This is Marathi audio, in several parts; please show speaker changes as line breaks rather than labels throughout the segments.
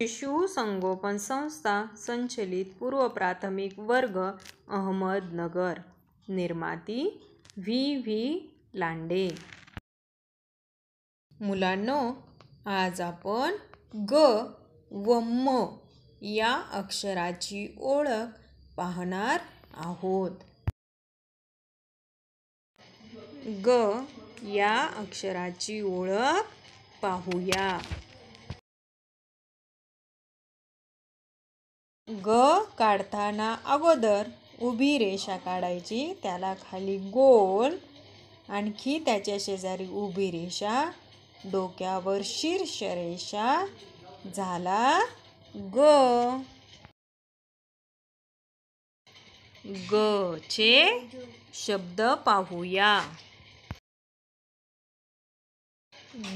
शिशु संगोपन संस्था संचलित पूर्व प्राथमिक वर्ग अहमदनगर. निर्माती V. लांडे. मुलांनो, आज आपण ग व म या अक्षराची ओळख पाहणार आहोत. ग या अक्षराची ओळख पाहूया. ग काढताना अगोदर उभी रेषा काढायची, त्याला खाली गोल, आणखी त्याच्या शेजारी उभी रेषा, डोक्यावर शीर्ष रेषा, झाला ग. ग चे शब्द पाहूया.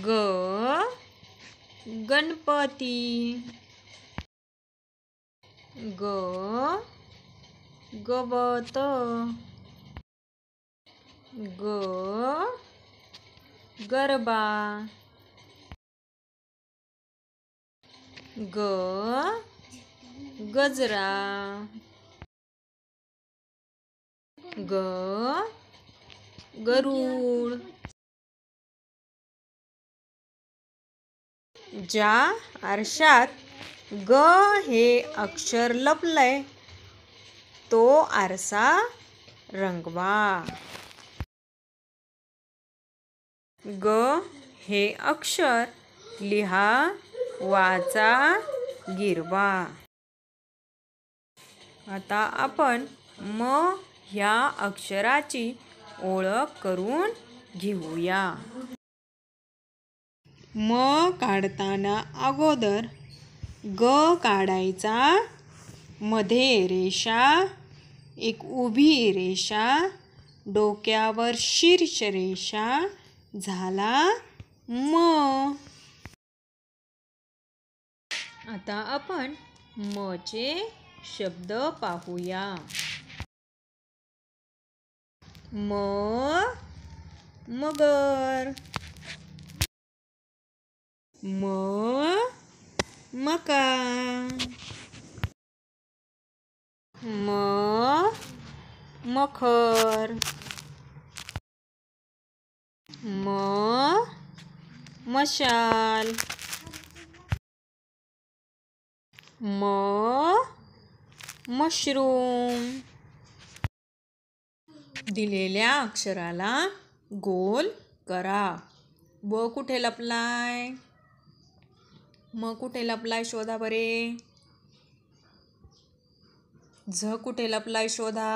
ग गणपती. ग गवत. ग गरबा. ग गजरा. ग गरुड. ज्या आरशात ग हे अक्षर लपलंय तो आरसा रंगवा. ग हे अक्षर लिहा, वाचा, गिरवा. आता आपण म ह्या अक्षराची ओळख करून घेऊया. म काढताना अगोदर ग काढायचा, मध्ये रेषा, एक उभी रेषा, डोक्यावर शीर्ष रेषा, झाला म. आता आपण म चे शब्द पाहूया. म मगर. म मका. म मखर. म मशाल. म मशरूम. दिलेल्या अक्षराला गोल करा. व कुठे लपलाय? म कुठे लपलाय शोधा बरे. झ कुठे लपलाय शोधा.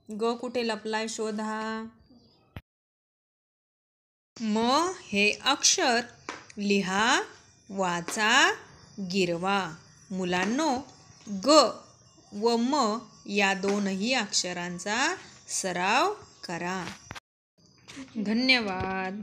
ग कुठे लपलाय शोधा. म हे अक्षर लिहा, वाचा, गिरवा. मुलांनो, ग व म या दोनही अक्षरांचा सराव करा. धन्यवाद.